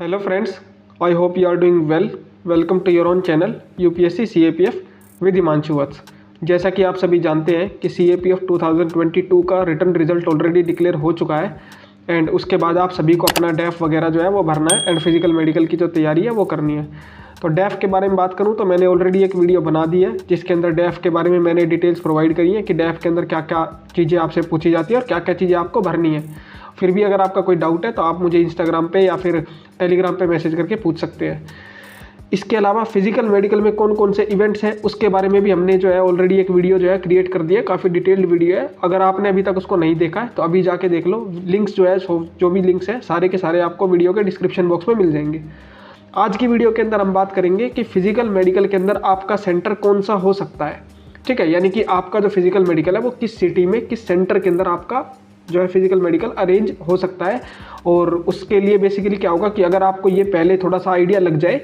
Hello friends, I hope you are doing well. Welcome to your own channel UPSC CAPF with Himanshu वत्स। जैसा कि आप सभी जानते हैं कि CAPF 2022 का रिटर्न रिजल्ट ऑलरेडी डिक्लेयर हो चुका है एंड उसके बाद आप सभी को अपना डैफ वगैरह जो है वो भरना है एंड फिजिकल मेडिकल की जो तैयारी है वो करनी है। तो डैफ के बारे में बात करूं तो मैंने ऑलरेडी एक वीडियो बना दी है जिसके अंदर डैफ के बारे में मैंने डिटेल्स प्रोवाइड करी है कि डैफ के अंदर क्या क्या चीज़ें आपसे पूछी जाती है और क्या क्या चीज़ें आपको भरनी है। फिर भी अगर आपका कोई डाउट है तो आप मुझे इंस्टाग्राम पे या फिर टेलीग्राम पे मैसेज करके पूछ सकते हैं। इसके अलावा फिजिकल मेडिकल में कौन कौन से इवेंट्स हैं उसके बारे में भी हमने जो है ऑलरेडी एक वीडियो जो है क्रिएट कर दिया है, काफ़ी डिटेल्ड वीडियो है। अगर आपने अभी तक उसको नहीं देखा है तो अभी जाके देख लो। लिंक्स जो है जो भी लिंक्स है सारे के सारे आपको वीडियो के डिस्क्रिप्शन बॉक्स में मिल जाएंगे। आज की वीडियो के अंदर हम बात करेंगे कि फिजिकल मेडिकल के अंदर आपका सेंटर कौन सा हो सकता है। ठीक है, यानी कि आपका जो फिजिकल मेडिकल है वो किस सिटी में किस सेंटर के अंदर आपका जो है फिजिकल मेडिकल अरेंज हो सकता है। और उसके लिए बेसिकली क्या होगा कि अगर आपको ये पहले थोड़ा सा आइडिया लग जाए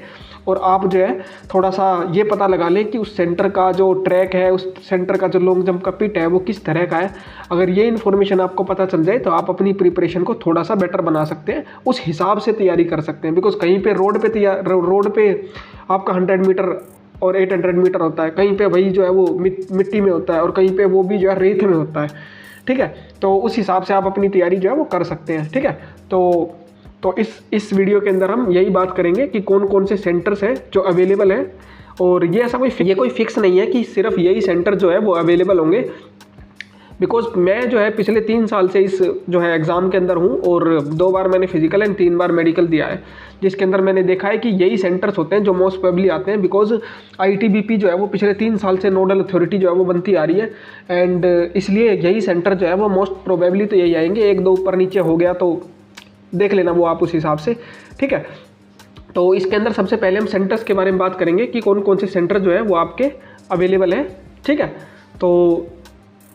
और आप जो है थोड़ा सा ये पता लगा लें कि उस सेंटर का जो ट्रैक है, उस सेंटर का जो लॉन्ग जंप का पिट है वो किस तरह का है, अगर ये इन्फॉर्मेशन आपको पता चल जाए तो आप अपनी प्रिपरेशन को थोड़ा सा बेटर बना सकते हैं, उस हिसाब से तैयारी कर सकते हैं। बिकॉज कहीं पे रोड पे आपका 100 मीटर और 800 मीटर होता है, कहीं पे वही जो है वो मिट्टी में होता है और कहीं पे वो भी जो है रेत में होता है। ठीक है, तो उस हिसाब से आप अपनी तैयारी जो है वो कर सकते हैं। ठीक है, तो इस वीडियो के अंदर हम यही बात करेंगे कि कौन कौन से सेंटर्स हैं जो अवेलेबल हैं। और ये ऐसा कोई फिक्स नहीं है कि सिर्फ यही सेंटर जो है वो अवेलेबल होंगे। बिकॉज मैं जो है पिछले 3 साल से इस जो है एग्ज़ाम के अंदर हूँ और 2 बार मैंने फिजिकल एंड 3 बार मेडिकल दिया है, जिसके अंदर मैंने देखा है कि यही सेंटर्स होते हैं जो मोस्ट प्रोबेबली आते हैं। बिकॉज ITBP जो है वो पिछले 3 साल से नोडल अथॉरिटी जो है वो बनती आ रही है एंड इसलिए यही सेंटर जो है वो मोस्ट प्रोबेबली तो यही आएंगे। 1-2 ऊपर नीचे हो गया तो देख लेना वो आप उस हिसाब से। ठीक है, तो इसके अंदर सबसे पहले हम सेंटर्स के बारे में बात करेंगे कि कौन कौन से सेंटर जो है वो आपके अवेलेबल हैं। ठीक है, तो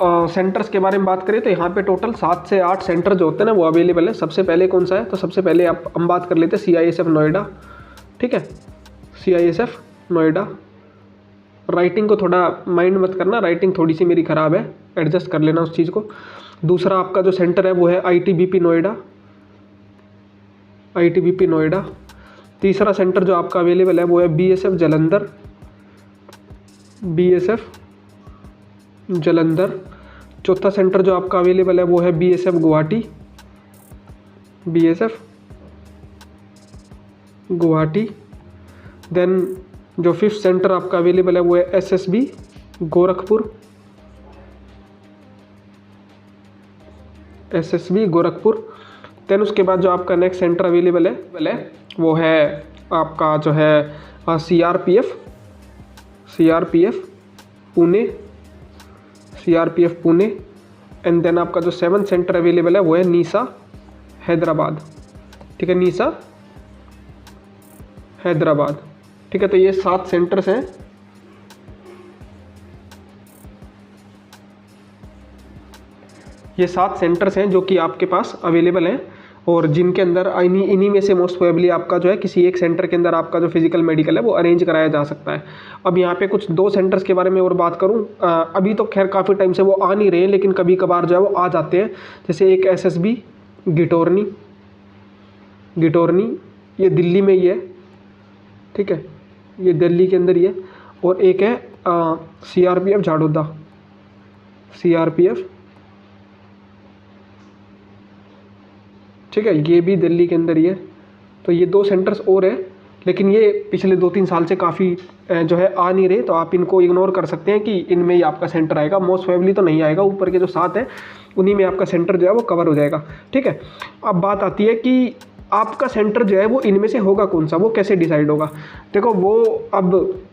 सेंटर्स के बारे में बात करें तो यहाँ पे टोटल 7 से 8 सेंटर जो होते हैं ना वो अवेलेबल है। सबसे पहले कौन सा है तो सबसे पहले हम बात कर लेते हैं CISF नोएडा। ठीक है, CISF नोएडा। राइटिंग को थोड़ा माइंड मत करना, राइटिंग थोड़ी सी मेरी ख़राब है, एडजस्ट कर लेना उस चीज़ को। दूसरा आपका जो सेंटर है वो है ITBP नोएडा, ITBP नोएडा। तीसरा सेंटर जो आपका अवेलेबल है वो है BSF जलंधर, BSF जलंधर। चौथा सेंटर जो आपका अवेलेबल है वो है BSF Guwahati, BSF Guwahati. Then जो 5th सेंटर आपका अवेलेबल है वो है SSB Gorakhpur, SSB Gorakhpur. Then उसके बाद जो आपका नेक्स्ट सेंटर अवेलेबल है वो है आपका जो है CRPF Pune, CRPF Pune. And then आपका जो 7th सेंटर अवेलेबल है वो है नीसा हैदराबाद। ठीक है, नीसा हैदराबाद। ठीक है, तो ये 7 सेंटर्स हैं। ये 7 सेंटर्स हैं जो कि आपके पास अवेलेबल हैं और जिनके अंदर इन्हीं में से मोस्ट प्रोबेबली आपका जो है किसी एक सेंटर के अंदर आपका जो फिजिकल मेडिकल है वो अरेंज कराया जा सकता है। अब यहाँ पे कुछ 2 सेंटर्स के बारे में और बात करूँ, अभी तो खैर काफ़ी टाइम से वो आ नहीं रहे हैं लेकिन कभी कभार जो है वो आ जाते हैं। जैसे एक SSB गिटोरनी ये दिल्ली में ही है। ठीक है, ये दिल्ली के अंदर ही है। और एक है CRPF झाड़ोदा, CRPF। ठीक है, ये भी दिल्ली के अंदर ही है। तो ये 2 सेंटर्स और हैं लेकिन ये पिछले 2-3 साल से काफ़ी जो है आ नहीं रहे, तो आप इनको इग्नोर कर सकते हैं कि इनमें ही आपका सेंटर आएगा। मोस्ट प्रोबेबली तो नहीं आएगा, ऊपर के जो 7 हैं उन्हीं में आपका सेंटर जो है वो कवर हो जाएगा। ठीक है, अब बात आती है कि आपका सेंटर जो है वो इनमें से होगा कौन सा, वो कैसे डिसाइड होगा। देखो वो अब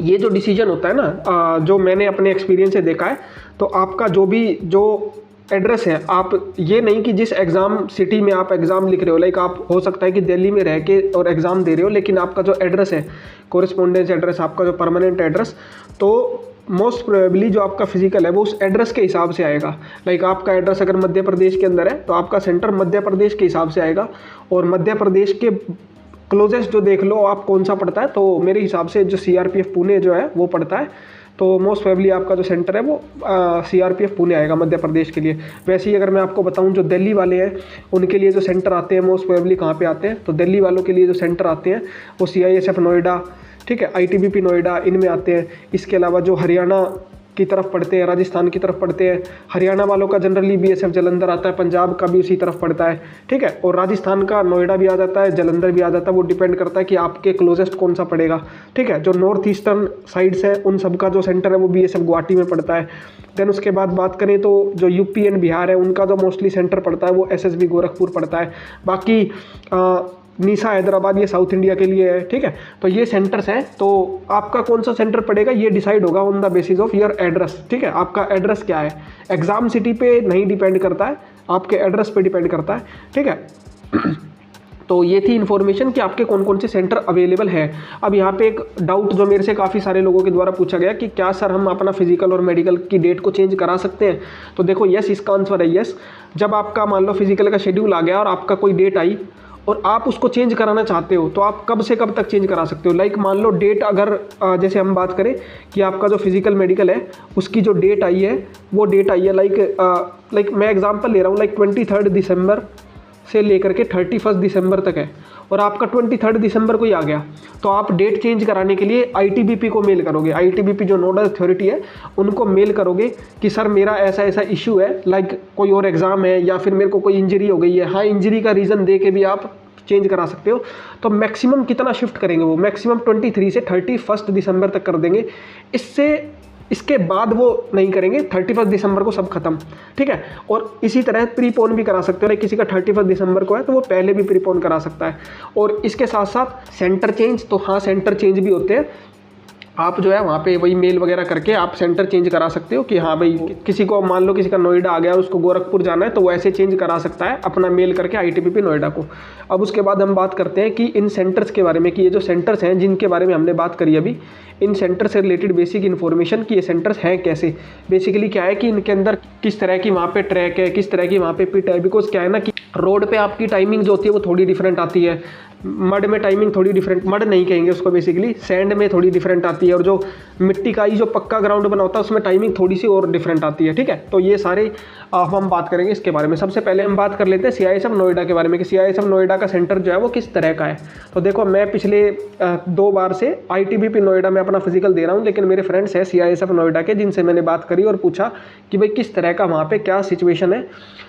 ये जो डिसीजन होता है ना, जो मैंने अपने एक्सपीरियंस से देखा है, तो आपका जो एड्रेस है, आप ये नहीं कि जिस एग्ज़ाम सिटी में आप एग्ज़ाम लिख रहे हो, लाइक आप हो सकता है कि दिल्ली में रह के और एग्ज़ाम दे रहे हो लेकिन आपका जो एड्रेस है कोरिस्पोंडेंस एड्रेस, आपका जो परमानेंट एड्रेस, तो मोस्ट प्रोबेबली जो आपका फिजिकल है वो उस एड्रेस के हिसाब से आएगा। लाइक आपका एड्रेस अगर मध्य प्रदेश के अंदर है तो आपका सेंटर मध्य प्रदेश के हिसाब से आएगा। और मध्य प्रदेश के क्लोजेस्ट जो देख लो आप कौन सा पड़ता है, तो मेरे हिसाब से जो CRPF पुणे जो है वो पड़ता है। तो मोस्ट प्रोबेबली आपका जो सेंटर है वो CRPF पुणे आएगा मध्य प्रदेश के लिए। वैसे ही अगर मैं आपको बताऊं जो दिल्ली वाले हैं उनके लिए जो सेंटर आते हैं मोस्ट प्रोबेबली कहाँ पे आते हैं, तो दिल्ली वालों के लिए जो सेंटर आते हैं वो CISF नोएडा, ठीक है, ITBP नोएडा, इनमें आते हैं। इसके अलावा जो हरियाणा की तरफ पढ़ते हैं, राजस्थान की तरफ पढ़ते हैं, हरियाणा वालों का जनरली BSF जलंधर आता है, पंजाब का भी उसी तरफ पड़ता है, ठीक है, और राजस्थान का नोएडा भी आ जाता है, जलंधर भी आ जाता है। वो डिपेंड करता है कि आपके क्लोजेस्ट कौन सा पड़ेगा, ठीक है। जो नॉर्थ ईस्टर्न साइड्स है उन सब का जो सेंटर है वो BSF गुवाहाटी में पड़ता है। देन उसके बाद बात करें तो जो UP एंड बिहार है उनका जो मोस्टली सेंटर पड़ता है वो SSB गोरखपुर पड़ता है। बाकी नीसा हैदराबाद ये साउथ इंडिया के लिए है, ठीक है। तो ये सेंटर्स हैं, तो आपका कौन सा सेंटर पड़ेगा ये डिसाइड होगा on the basis of your address, ठीक है। आपका एड्रेस क्या है, एग्जाम सिटी पे नहीं डिपेंड करता है, आपके एड्रेस पे डिपेंड करता है, ठीक है। तो ये थी इन्फॉर्मेशन कि आपके कौन कौन से सेंटर अवेलेबल है। अब यहाँ पे एक डाउट जो मेरे से काफ़ी सारे लोगों के द्वारा पूछा गया कि क्या सर हम अपना फिजिकल और मेडिकल की डेट को चेंज करा सकते हैं, तो देखो यस, इसका आंसर है यस। जब आपका मान लो फिजिकल का शेड्यूल आ गया और आपका कोई डेट आई और आप उसको चेंज कराना चाहते हो तो आप कब से कब तक चेंज करा सकते हो। लाइक मान लो डेट अगर जैसे हम बात करें कि आपका जो फिजिकल मेडिकल है उसकी जो डेट आई है वो डेट आई है लाइक मैं एग्जांपल ले रहा हूँ, लाइक 23 दिसंबर से लेकर के 31 दिसंबर तक है और आपका 23 दिसंबर को ही आ गया, तो आप डेट चेंज कराने के लिए ITBP को मेल करोगे। ITBP जो नोडल अथॉरिटी है उनको मेल करोगे कि सर मेरा ऐसा ऐसा इशू है, लाइक कोई और एग्ज़ाम है या फिर मेरे को कोई इंजरी हो गई है। हाँ, इंजरी का रीज़न दे के भी आप चेंज करा सकते हो। तो मैक्सिमम कितना शिफ्ट करेंगे वो, मैक्सिमम 23 से 31 दिसंबर तक कर देंगे। इसके बाद वो नहीं करेंगे, 31 दिसंबर को सब खत्म, ठीक है। और इसी तरह प्रीपोन भी करा सकते हो, लाइक किसी का 31 दिसंबर को है तो वो पहले भी प्रीपोन करा सकता है। और इसके साथ साथ सेंटर चेंज, तो हाँ सेंटर चेंज भी होते हैं। आप जो है वहाँ पे वही मेल वगैरह करके आप सेंटर चेंज करा सकते हो कि हाँ भाई किसी को मान लो किसी का नोएडा आ गया और उसको गोरखपुर जाना है तो वो ऐसे चेंज करा सकता है अपना मेल करके ITBP नोएडा को। अब उसके बाद हम बात करते हैं कि इन सेंटर्स के बारे में, कि ये जो सेंटर्स हैं जिनके बारे में हमने बात करी अभी, इन सेंटर से रिलेटेड बेसिक इन्फॉर्मेशन कि ये सेंटर्स हैं कैसे। बेसिकली क्या है कि इनके अंदर किस तरह की वहाँ पे ट्रैक है, किस तरह की वहाँ पे पिट है। बिकॉज क्या है ना कि रोड पे आपकी टाइमिंग जो होती है वो थोड़ी डिफरेंट आती है, मड में टाइमिंग थोड़ी डिफरेंट, मड नहीं कहेंगे उसको, बेसिकली सैंड में थोड़ी डिफरेंट आती है, और जो मिट्टी का ही जो पक्का ग्राउंड बना होता है उसमें टाइमिंग थोड़ी सी और डिफरेंट आती है, ठीक है। तो ये सारे हम बात करेंगे इसके बारे में। सबसे पहले हम बात कर लेते हैं CISF नोएडा के बारे में कि CISF नोएडा का सेंटर जो है वो किस तरह का है। तो देखो मैं पिछले 2 बार से ITBP नोएडा में अपना फिजिकल दे रहा हूँ, लेकिन मेरे फ्रेंड्स हैं CISF नोएडा के जिनसे मैंने बात करी और पूछा कि भाई किस तरह का वहाँ पे क्या सिचुएशन है।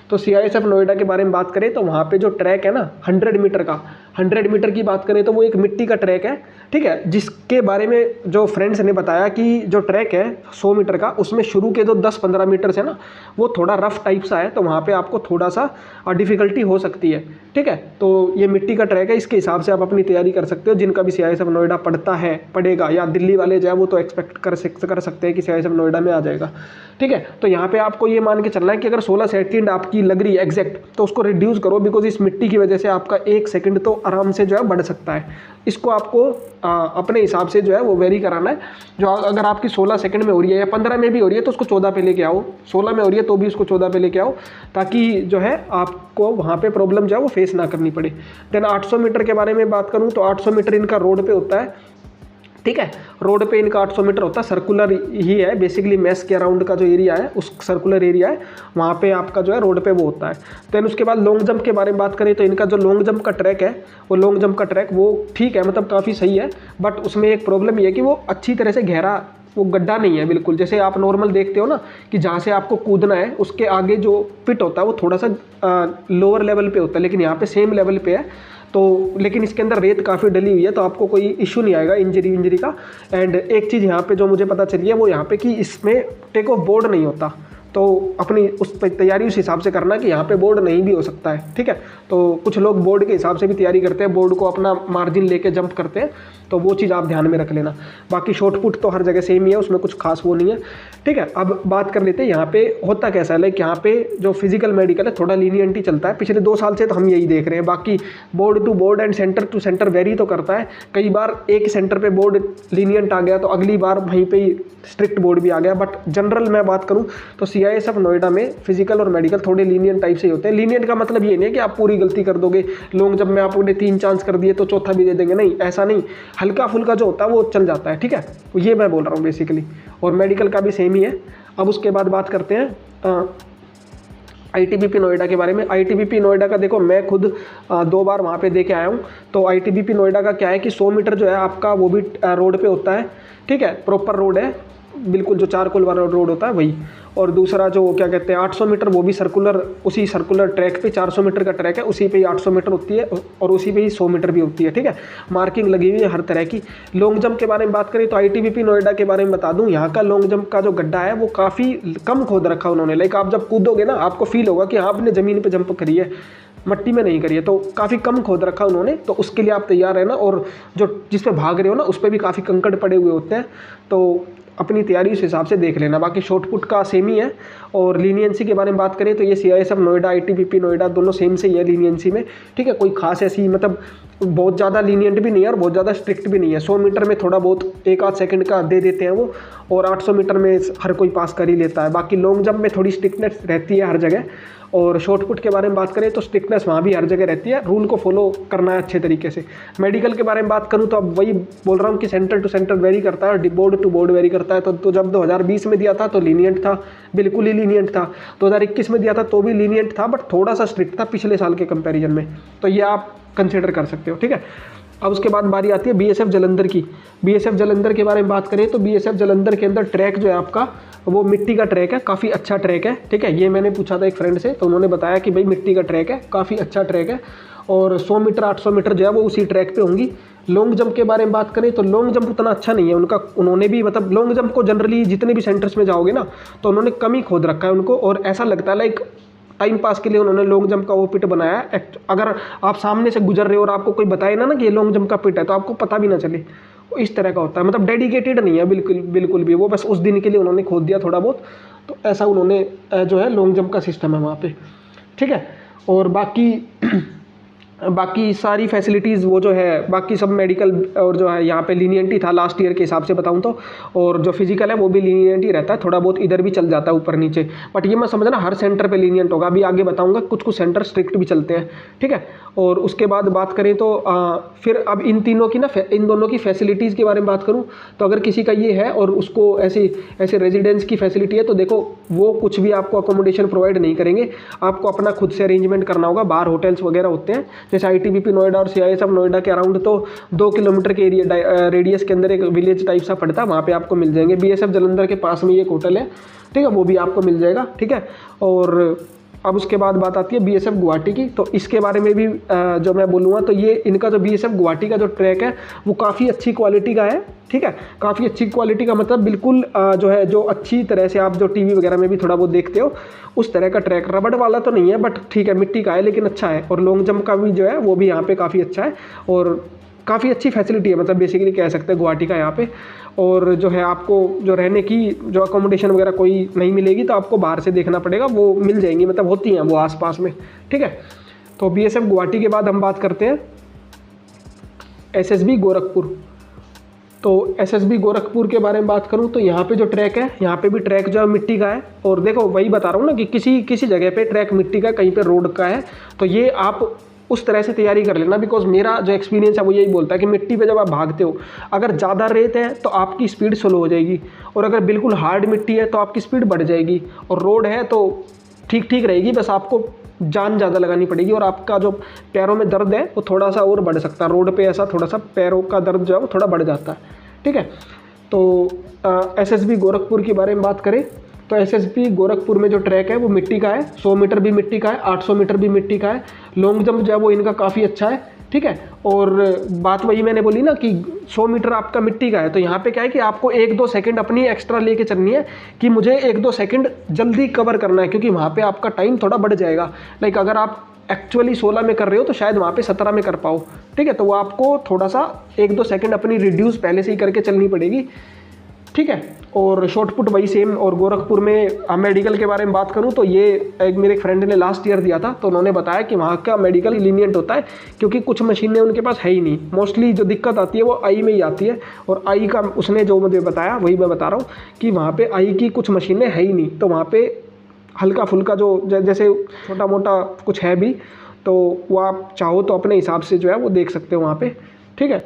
तो CISF नोएडा के बारे में बात करें तो वहाँ पे जो ट्रैक है ना 100 मीटर का, 100 मीटर की बात करें तो वो एक मिट्टी का ट्रैक है, ठीक है, जिसके बारे में जो फ्रेंड्स ने बताया कि जो ट्रैक है 100 मीटर का उसमें शुरू के जो 10-15 मीटर है ना वो थोड़ा रफ टाइप सा है, तो वहाँ पे आपको थोड़ा सा डिफ़िकल्टी हो सकती है, ठीक है। तो ये मिट्टी का ट्रैक है, इसके हिसाब से आप अपनी तैयारी कर सकते हो। जिनका भी CISF नोएडा पड़ेगा या दिल्ली वाले जो है वो तो एक्सपेक्ट कर सकते हैं कि CISF नोएडा में आ जाएगा, ठीक है। तो यहाँ पे आपको ये मान के चलना है कि अगर 16 सेकंड आपकी लग रही है एग्जैक्ट तो उसको रिड्यूस करो, बिकॉज इस मिट्टी की वजह से आपका 1 सेकंड तो आराम से जो है बढ़ सकता है। इसको आपको अपने हिसाब से जो है वो वेरी कराना है। जो अगर आपकी 16 सेकंड में हो रही है या 15 में भी हो रही है तो उसको 14 पे लेके आओ, 16 में हो रही है तो भी उसको 14 पे लेके आओ, ताकि जो है आपको वहाँ पे प्रॉब्लम जो है वो फेस ना करनी पड़े। देन 800 मीटर के बारे में बात करूँ तो 800 मीटर इनका रोड पे होता है, ठीक है। रोड पे इनका 800 मीटर होता है, सर्कुलर ही है, बेसिकली मैस के अराउंड का जो एरिया है उस सर्कुलर एरिया है वहाँ पे आपका जो है रोड पे वो होता है। देन उसके बाद लॉन्ग जंप के बारे में बात करें तो इनका जो लॉन्ग जंप का ट्रैक है वो लॉन्ग जंप का ट्रैक वो ठीक है, मतलब काफ़ी सही है, बट उसमें एक प्रॉब्लम ये है कि वो अच्छी तरह से गहरा वो गड्ढा नहीं है बिल्कुल। जैसे आप नॉर्मल देखते हो ना कि जहाँ से आपको कूदना है उसके आगे जो पिट होता है वो थोड़ा सा लोअर लेवल पे होता है, लेकिन यहाँ पे सेम लेवल पे है। तो लेकिन इसके अंदर रेत काफ़ी डली हुई है तो आपको कोई इशू नहीं आएगा इंजरी का। एंड एक चीज़ यहाँ पे जो मुझे पता चली है वो यहाँ पे कि इसमें टेक ऑफ बोर्ड नहीं होता, तो अपनी उस पर तैयारी उस हिसाब से करना कि यहाँ पे बोर्ड नहीं भी हो सकता है, ठीक है। तो कुछ लोग बोर्ड के हिसाब से भी तैयारी करते हैं, बोर्ड को अपना मार्जिन लेके जंप करते हैं, तो वो चीज़ आप ध्यान में रख लेना। बाकी शॉर्ट पुट तो हर जगह सेम ही है, उसमें कुछ खास वो नहीं है, ठीक है। अब बात कर लेते हैं यहाँ पे होता कैसा है। लाइक यहाँ पे जो फिजिकल मेडिकल है थोड़ा लीनियंटी चलता है, पिछले 2 साल से तो हम यही देख रहे हैं। बाकी board to board and centre to centre very तो करता है, कई बार एक सेंटर पे बोर्ड लीनियंट आ गया तो अगली बार वहीं पे ही स्ट्रिक्ट बोर्ड भी आ गया। बट जनरल मैं बात करूँ तो CISF नोएडा में फिजिकल और मेडिकल थोड़े लीनियंट टाइप से होते हैं। लीनियंट का मतलब ये नहीं है कि आप पूरी गलती कर दोगे, लॉन्ग जब में आपने 3 चांस कर दिए तो चौथा भी दे देंगे, नहीं, ऐसा नहीं, हल्का फुल्का जो होता है वो चल जाता है, ठीक है। तो ये मैं बोल रहा हूँ बेसिकली। और मेडिकल का भी सेम ही है। अब उसके बाद बात करते हैं ITBP नोएडा के बारे में। ITBP नोएडा का देखो मैं खुद 2 बार वहाँ पे दे के आया हूँ। तो ITBP नोएडा का क्या है कि 100 मीटर जो है आपका वो भी रोड पे होता है, ठीक है, प्रॉपर रोड है, बिल्कुल जो चारकोल वाला रोड होता है वही। और दूसरा जो क्या कहते हैं 800 मीटर वो भी सर्कुलर, उसी सर्कुलर ट्रैक पे 400 मीटर का ट्रैक है, उसी पे ही 800 मीटर होती है और उसी पे ही 100 मीटर भी होती है, ठीक है। मार्किंग लगी हुई है हर तरह की। लॉन्ग जंप के बारे में बात करें तो ITBP नोएडा के बारे में बता दूं, यहाँ का लॉन्ग जंप का जो गड्ढा है वो काफ़ी कम खोद रखा उन्होंने। लाइक आप जब कूदोगे ना आपको फील होगा कि हाँ आपने ज़मीन पर जंप करी है, मट्टी में नहीं करी है। तो काफ़ी कम खोद रखा उन्होंने, तो उसके लिए आप तैयार रहना। और जो जिस पे भाग रहे हो ना उस पर भी काफ़ी कंकड़ पड़े हुए होते हैं, तो अपनी तैयारी उस हिसाब से देख लेना। बाकी शॉर्ट पुट का सेम ही है। और लीनियंसी के बारे में बात करें तो ये CISF नोएडा ITBP नोएडा दोनों सेम से ही है लीनियंसी में, ठीक है। कोई खास ऐसी मतलब बहुत ज़्यादा लीनियंट भी नहीं है और बहुत ज़्यादा स्ट्रिक्ट भी नहीं है। 100 मीटर में थोड़ा बहुत 1 आध सेकंड का दे देते हैं वो, और 800 मीटर में हर कोई पास कर ही लेता है। बाकी लॉन्ग जंप में थोड़ी स्ट्रिक्टनेस रहती है हर जगह। और शॉर्ट पुट के बारे में बात करें तो स्ट्रिक्टनेस वहाँ भी हर जगह रहती है, रूल को फॉलो करना है अच्छे तरीके से। मेडिकल के बारे में बात करूँ तो अब वही बोल रहा हूँ कि सेंटर टू सेंटर वेरी करता है, बोर्ड टू बोर्ड वेरी करता है। तो जब 2020 में दिया था तो लीनियंट था, बिल्कुल ही लीनियंट था। 2021 में दिया था तो भी लीनियंट था, बट थोड़ा सा स्ट्रिक्ट था पिछले साल के कंपेरिजन में, तो ये आप कंसिडर कर सकते हो, ठीक है। अब उसके बाद बारी आती है BSF जालंधर की। BSF जालंधर के बारे में बात करें तो BSF जालंधर के अंदर ट्रैक जो है आपका वो मिट्टी का ट्रैक है, काफ़ी अच्छा ट्रैक है, ठीक है। ये मैंने पूछा था एक फ्रेंड से तो उन्होंने बताया कि भाई मिट्टी का ट्रैक है, काफ़ी अच्छा ट्रैक है। और 100 मीटर 800 मीटर जो है वो उसी ट्रैक पे होंगी। लॉन्ग जंप के बारे में बात करें तो लॉन्ग जंप उतना अच्छा नहीं है उनका। उन्होंने भी मतलब लॉन्ग जंप को जनरली जितने भी सेंटर्स में जाओगे ना तो उन्होंने कम ही खोद रखा है उनको, और ऐसा लगता है लाइक टाइम पास के लिए उन्होंने लॉन्ग जंप का वो पिट बनाया है। अगर आप सामने से गुजर रहे हो और आपको कोई बताए ना कि ये लॉन्ग जंप का पिट है तो आपको पता भी ना चले, इस तरह का होता है। मतलब डेडिकेटेड नहीं है बिल्कुल भी, वो बस उस दिन के लिए उन्होंने खोद दिया थोड़ा बहुत, तो ऐसा उन्होंने जो है लॉन्ग जंप का सिस्टम है वहाँ पे, ठीक है। और बाकी सारी फैसिलिटीज़ वो जो है बाकी सब मेडिकल और जो है यहाँ पे लीनियंट ही था लास्ट ईयर के हिसाब से बताऊँ तो। और जो फिजिकल है वो भी लीनियंट ही रहता है, थोड़ा बहुत इधर भी चल जाता है ऊपर नीचे, बट ये मैं समझना हर सेंटर पे लीनियंट होगा। अभी आगे बताऊँगा कुछ सेंटर स्ट्रिक्ट भी चलते हैं, ठीक है। और उसके बाद बात करें तो फिर अब इन दोनों की फैसिलिटीज़ के बारे में बात करूँ तो अगर किसी का ये है और उसको ऐसे रेजिडेंस की फैसिलिटी है तो देखो वो कुछ भी आपको अकोमोडेशन प्रोवाइड नहीं करेंगे, आपको अपना खुद से अरेंजमेंट करना होगा। बाहर होटल्स वगैरह होते हैं, जैसे ITBP नोएडा और CISF नोएडा के अराउंड तो 2 किलोमीटर के एरिया रेडियस के अंदर एक विलेज टाइप सा पड़ता है, वहाँ पे आपको मिल जाएंगे। BSF जालंधर के पास में एक होटल है, ठीक है, वो भी आपको मिल जाएगा, ठीक है। और अब उसके बाद बात आती है BSF गुवाहाटी की। तो इसके बारे में भी जो मैं बोलूँगा तो ये इनका जो BSF गुवाहाटी का जो ट्रैक है वो काफ़ी अच्छी क्वालिटी का है, ठीक है। काफ़ी अच्छी क्वालिटी का मतलब बिल्कुल जो है जो अच्छी तरह से आप जो टीवी वगैरह में भी थोड़ा बहुत देखते हो उस तरह का ट्रैक, रबड़ वाला तो नहीं है बट ठीक है मिट्टी का है लेकिन अच्छा है। और लॉन्ग जंप का भी जो है वो भी यहाँ पे काफ़ी अच्छा है और काफ़ी अच्छी फैसिलिटी है, मतलब बेसिकली कह सकते हैं गुवाहाटी का यहाँ पे। और जो है आपको जो रहने की जो अकोमोडेशन वगैरह कोई नहीं मिलेगी तो आपको बाहर से देखना पड़ेगा, वो मिल जाएंगी, मतलब होती हैं वो आसपास में, ठीक है। तो BSF गुवाहाटी के बाद हम बात करते हैं SSB गोरखपुर। तो SSB गोरखपुर के बारे में बात करूं तो यहाँ पे जो ट्रैक है यहाँ पे भी ट्रैक जो है मिट्टी का है। और देखो वही बता रहा हूँ ना कि किसी जगह पे ट्रैक मिट्टी का, कहीं पे रोड का है, तो ये आप उस तरह से तैयारी कर लेना। बिकॉज मेरा जो एक्सपीरियंस है वो यही बोलता है कि मिट्टी पे जब आप भागते हो अगर ज़्यादा रेत है तो आपकी स्पीड स्लो हो जाएगी, और अगर बिल्कुल हार्ड मिट्टी है तो आपकी स्पीड बढ़ जाएगी, और रोड है तो ठीक रहेगी, बस आपको जान ज़्यादा लगानी पड़ेगी और आपका जो पैरों में दर्द है वो थोड़ा सा और बढ़ सकता है। रोड पे ऐसा थोड़ा सा पैरों का दर्द जो है वो थोड़ा बढ़ जाता है, ठीक है। तो SSB गोरखपुर के बारे में बात करें तो SSB गोरखपुर में जो ट्रैक है वो मिट्टी का है, 100 मीटर भी मिट्टी का है, 800 मीटर भी मिट्टी का है। लॉन्ग जंप जो है वो इनका काफ़ी अच्छा है, ठीक है। और बात वही मैंने बोली ना कि 100 मीटर आपका मिट्टी का है, तो यहाँ पे क्या है कि आपको 1-2 सेकंड अपनी एक्स्ट्रा लेके चलनी है कि मुझे 1-2 सेकंड जल्दी कवर करना है, क्योंकि वहाँ पे आपका टाइम थोड़ा बढ़ जाएगा। लाइक अगर आप एक्चुअली 16 में कर रहे हो तो शायद वहाँ पे 17 में कर पाओ, ठीक है। तो वो आपको थोड़ा सा 1-2 सेकंड अपनी रिड्यूस पहले से ही करके चलनी पड़ेगी, ठीक है। और शॉर्ट पुट वही सेम। और गोरखपुर में मेडिकल के बारे में बात करूं तो ये एक मेरे फ्रेंड ने लास्ट ईयर दिया था, तो उन्होंने बताया कि वहाँ का मेडिकल लीनियंट होता है क्योंकि कुछ मशीनें उनके पास है ही नहीं। मोस्टली जो दिक्कत आती है वो आई में ही आती है, और आई का उसने जो मुझे बताया वही मैं बता रहा हूँ कि वहाँ पे आई की कुछ मशीनें है ही नहीं, तो वहाँ पे हल्का फुल्का जो जैसे छोटा मोटा कुछ है भी तो वो आप चाहो तो अपने हिसाब से जो है वो देख सकते हो वहाँ पे, ठीक है।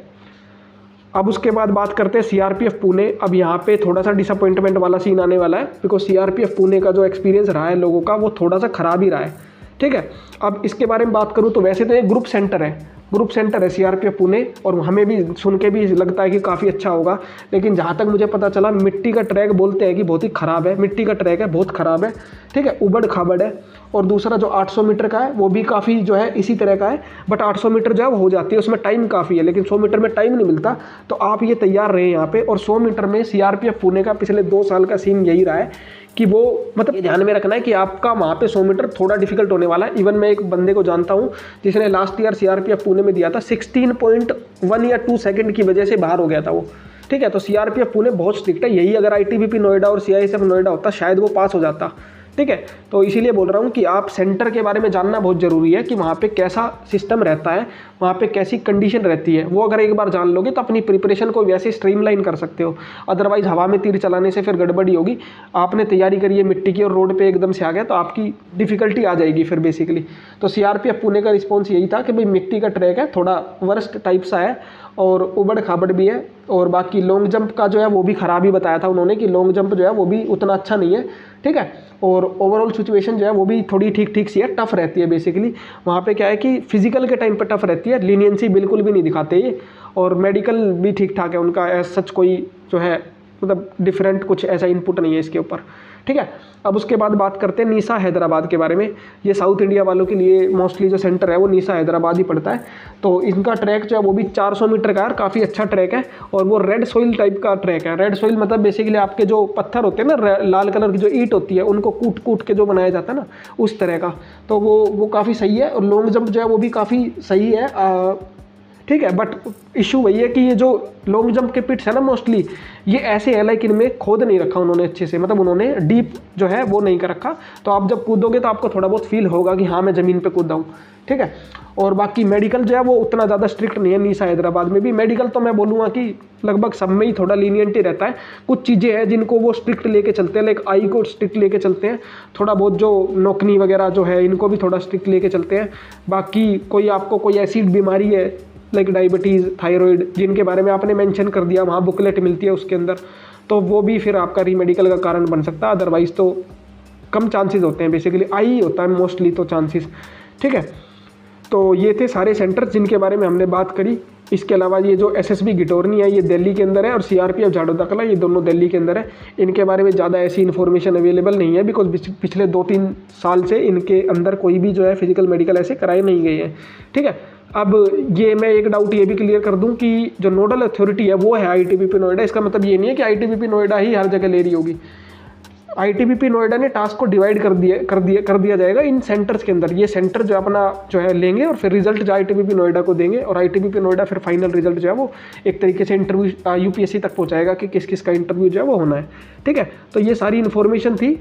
अब उसके बाद बात करते हैं सीआरपीएफ पुणे। अब यहाँ पे थोड़ा सा डिसअपॉइंटमेंट वाला सीन आने वाला है, बिकॉज सीआरपीएफ पुणे का जो एक्सपीरियंस रहा है लोगों का वो थोड़ा सा ख़राब ही रहा है। ठीक है, अब इसके बारे में बात करूँ तो वैसे तो ये ग्रुप सेंटर है सीआरपीएफ पुणे, और हमें भी सुन के भी लगता है कि काफ़ी अच्छा होगा, लेकिन जहाँ तक मुझे पता चला मिट्टी का ट्रैक बोलते हैं कि बहुत ही ख़राब है, मिट्टी का ट्रैक है, बहुत ख़राब है। ठीक है, उबड़ खाबड़ है। और दूसरा जो 800 मीटर का है वो भी काफ़ी जो है इसी तरह का है, बट 800 मीटर जो है वो हो जाती है, उसमें टाइम काफ़ी है, लेकिन 100 मीटर में टाइम नहीं मिलता। तो आप ये तैयार रहे यहाँ पे। और 100 मीटर में सीआरपीएफ पुणे का पिछले 2 साल का सीन यही रहा है कि वो मतलब ये ध्यान में रखना है कि आपका वहाँ पे 100 मीटर थोड़ा डिफिकल्ट होने वाला है। इवन मैं एक बंदे को जानता हूँ जिसने लास्ट ईयर सीआरपीएफ पुणे में दिया था, 16.1 या 2 सेकंड की वजह से बाहर हो गया था वो। ठीक है, तो सीआरपीएफ पुणे बहुत स्ट्रिक्ट है। यही अगर आईटीबीपी नोएडा और सीआईएसएफ नोएडा होता शायद वो पास हो जाता। ठीक है, तो इसीलिए बोल रहा हूँ कि आप सेंटर के बारे में जानना बहुत ज़रूरी है कि वहाँ पे कैसा सिस्टम रहता है, वहाँ पे कैसी कंडीशन रहती है। वो अगर एक बार जान लोगे तो अपनी प्रिपरेशन को वैसे स्ट्रीमलाइन कर सकते हो। अदरवाइज़ हवा में तीर चलाने से फिर गड़बड़ी होगी। आपने तैयारी करी है मिट्टी की और रोड पे एकदम से आ गया तो आपकी डिफ़िकल्टी आ जाएगी फिर बेसिकली। तो सीआरपीएफ पुणे का रिस्पॉन्स यही था कि भाई मिट्टी का ट्रैक है, थोड़ा वर्स्ट टाइप सा है और उबड़ खाबड़ भी है। और बाकी लॉन्ग जंप का जो है वो भी ख़राब ही बताया था उन्होंने कि लॉन्ग जंप जो है वो भी उतना अच्छा नहीं है। ठीक है, और ओवरऑल सिचुएशन जो है वो भी थोड़ी ठीक ठीक सी है, टफ रहती है बेसिकली। वहाँ पे क्या है कि फिजिकल के टाइम पे टफ रहती है, लीनियंसी बिल्कुल भी नहीं दिखाते ये। और मेडिकल भी ठीक ठाक है उनका, एज सच कोई जो है मतलब डिफरेंट कुछ ऐसा इनपुट नहीं है इसके ऊपर। ठीक है, अब उसके बाद बात करते हैं नीसा हैदराबाद के बारे में। ये साउथ इंडिया वालों के लिए मोस्टली जो सेंटर है वो नीसा हैदराबाद ही पड़ता है। तो इनका ट्रैक जो है वो भी 400 मीटर का है, काफ़ी अच्छा ट्रैक है। और वो रेड सोइल टाइप का ट्रैक है। रेड सोइल मतलब बेसिकली आपके जो पत्थर होते हैं ना, लाल कलर की जो ईंट होती है उनको कूट कूट के जो बनाया जाता है ना, उस तरह का। तो वो काफ़ी सही है। और लॉन्ग जंप जो है वो भी काफ़ी सही है। ठीक है, बट इशू वही है कि ये जो लॉन्ग जंप के पिट्स है ना मोस्टली ये ऐसे है लाइक इनमें खोद नहीं रखा उन्होंने अच्छे से, मतलब उन्होंने डीप जो है वो नहीं कर रखा। तो आप जब कूदोगे तो आपको थोड़ा बहुत फील होगा कि हाँ मैं ज़मीन पे कूदा हूँ। ठीक है, और बाकी मेडिकल जो है वो उतना ज़्यादा स्ट्रिक्ट नहीं है नीसा हैदराबाद में भी। मेडिकल तो मैं बोलूँगा कि लगभग सब में ही थोड़ा लीनियंट ही रहता है। कुछ चीज़ें हैं जिनको वो स्ट्रिक्ट लेके चलते हैं, लाइक आई को स्ट्रिक्ट लेके चलते हैं, थोड़ा बहुत जो नोकनी वगैरह जो है इनको भी थोड़ा स्ट्रिक्ट लेके चलते हैं। बाकी कोई आपको कोई ऐसी बीमारी है लाइक डायबिटीज़, थायराइड, जिनके बारे में आपने मेंशन कर दिया, वहाँ बुकलेट मिलती है उसके अंदर, तो वो भी फिर आपका रीमेडिकल का कारण बन सकता है। अदरवाइज़ तो कम चांसेस होते हैं, बेसिकली आई होता है मोस्टली तो चांसेस। ठीक है, तो ये थे सारे सेंटर जिनके बारे में हमने बात करी। इसके अलावा ये जो एसएसबी गिटोरनी है ये दिल्ली के अंदर है, और सीआरपीएफ झाड़ोदा कला ये दोनों दिल्ली के अंदर है। इनके बारे में ज़्यादा ऐसी इन्फॉर्मेशन अवेलेबल नहीं है, बिकॉज पिछले 2-3 साल से इनके अंदर कोई भी जो है फिजिकल मेडिकल ऐसे कराए नहीं गए हैं। ठीक है, अब ये मैं एक डाउट ये भी क्लियर कर दूं कि जो नोडल अथॉरिटी है वो है आईटीबीपी नोएडा। इसका मतलब ये नहीं है कि आईटीबीपी नोएडा ही हर जगह ले रही होगी। आईटीबीपी नोएडा ने टास्क को डिवाइड कर दिया जाएगा इन सेंटर्स के अंदर। ये सेंटर जो अपना जो है लेंगे और फिर रिजल्ट जो आईटीबीपी नोएडा को देंगे, और आईटीबीपी नोएडा फिर फाइनल रिजल्ट जो है वो एक तरीके से इंटरव्यू यूपीएससी तक पहुंचाएगा कि किस किस का इंटरव्यू जो है वो होना है। ठीक है, तो ये सारी इन्फॉर्मेशन थी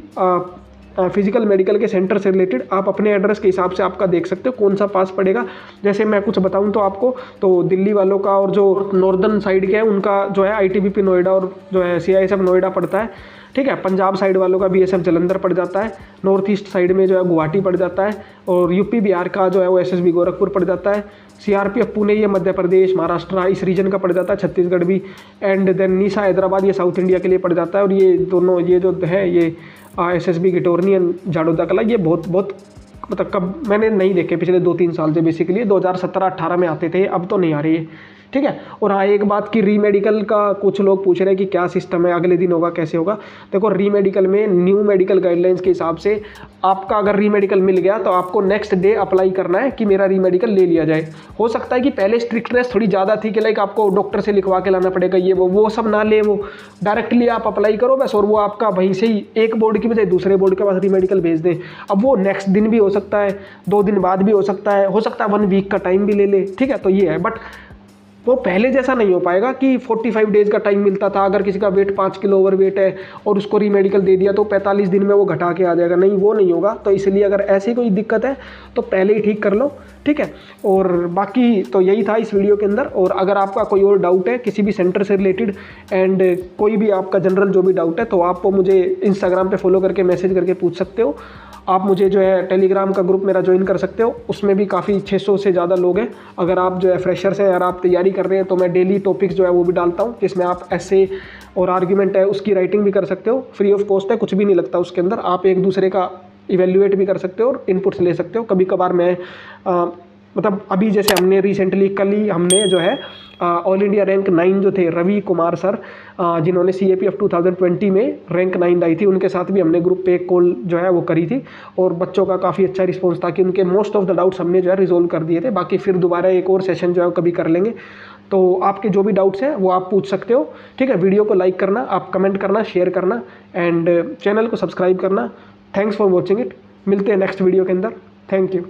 फिजिकल मेडिकल के सेंटर से रिलेटेड। आप अपने एड्रेस के हिसाब से आपका देख सकते हो कौन सा पास पड़ेगा। जैसे मैं कुछ बताऊं तो आपको, तो दिल्ली वालों का और जो नॉर्दर्न साइड के हैं उनका जो है आईटीबीपी नोएडा और जो है सीआईएसएफ नोएडा पड़ता है। ठीक है, पंजाब साइड वालों का बीएसएफ जलंधर पड़ जाता है, नॉर्थ ईस्ट साइड में जो है गुवाहाटी पड़ जाता है, और यूपी बिहार का जो है वो एसएसबी गोरखपुर पड़ जाता है। सीआरपीएफ पुणे ये मध्य प्रदेश, महाराष्ट्र इस रीजन का पड़ जाता है, छत्तीसगढ़ भी। एंड देन नीसा हैदराबाद ये साउथ इंडिया के लिए पड़ जाता है। और ये दोनों ये जो है ये एसएसबी गिटोरनी एंड झाड़ोदा कला ये बहुत मतलब कब मैंने नहीं देखे पिछले 2-3 साल से, बेसिकली 2017-18 में आते थे, अब तो नहीं आ रही है। ठीक है, और हाँ एक बात की रीमेडिकल का कुछ लोग पूछ रहे हैं कि क्या सिस्टम है, अगले दिन होगा, कैसे होगा। देखो रीमेडिकल में न्यू मेडिकल गाइडलाइंस के हिसाब से आपका अगर रीमेडिकल मिल गया तो आपको नेक्स्ट डे अप्लाई करना है कि मेरा रीमेडिकल ले लिया जाए। हो सकता है कि पहले स्ट्रिक्टनेस थोड़ी ज़्यादा थी कि लाइक आपको डॉक्टर से लिखवा के लाना पड़ेगा, ये वो सब ना ले, वो डायरेक्टली आप अप्लाई करो बस, और वो आपका वहीं से ही एक बोर्ड की बजाय दूसरे बोर्ड के पास रीमेडिकल भेज दें। अब वो नेक्स्ट दिन भी हो सकता है, 2 दिन बाद भी हो सकता है 1 वीक का टाइम भी ले ले। ठीक है, तो ये है, बट वो पहले जैसा नहीं हो पाएगा कि 45 डेज़ का टाइम मिलता था। अगर किसी का वेट 5 किलो ओवर वेट है और उसको रीमेडिकल दे दिया तो 45 दिन में वो घटा के आ जाएगा, नहीं वो नहीं होगा। तो इसलिए अगर ऐसी कोई दिक्कत है तो पहले ही ठीक कर लो। ठीक है, और बाकी तो यही था इस वीडियो के अंदर। और अगर आपका कोई और डाउट है किसी भी सेंटर से रिलेटेड एंड कोई भी आपका जनरल जो भी डाउट है तो आप मुझे इंस्टाग्राम पे फॉलो करके मैसेज करके पूछ सकते हो। आप मुझे जो है टेलीग्राम का ग्रुप मेरा ज्वाइन कर सकते हो, उसमें भी काफ़ी 600 से ज़्यादा लोग हैं। अगर आप जो है फ्रेशर्स हैं और आप तैयारी कर रहे हैं तो मैं डेली टॉपिक्स जो है वो भी डालता हूँ, जिसमें आप ऐसे और आर्ग्यूमेंट है उसकी राइटिंग भी कर सकते हो। फ्री ऑफ कॉस्ट है, कुछ भी नहीं लगता उसके अंदर। आप एक दूसरे का इवेल्युएट भी कर सकते हो और इनपुट्स ले सकते हो। कभी कभार मैं मतलब अभी जैसे हमने रिसेंटली कल ही हमने जो है ऑल इंडिया रैंक 9 जो थे रवि कुमार सर, जिन्होंने CAPF 2020 में रैंक 9 लाई थी, उनके साथ भी हमने ग्रुप पे एक कॉल जो है वो करी थी और बच्चों का काफ़ी अच्छा रिस्पॉन्स था कि उनके मोस्ट ऑफ द डाउट्स हमने जो है रिजोल्व कर दिए थे। बाकी फिर दोबारा एक और सेशन जो है कभी कर लेंगे, तो आपके जो भी डाउट्स हैं वो आप पूछ सकते हो। ठीक है, वीडियो को लाइक करना, आप कमेंट करना, शेयर करना एंड चैनल को सब्सक्राइब करना। Thanks for watching it. मिलते हैं नेक्स्ट वीडियो के अंदर। Thank you.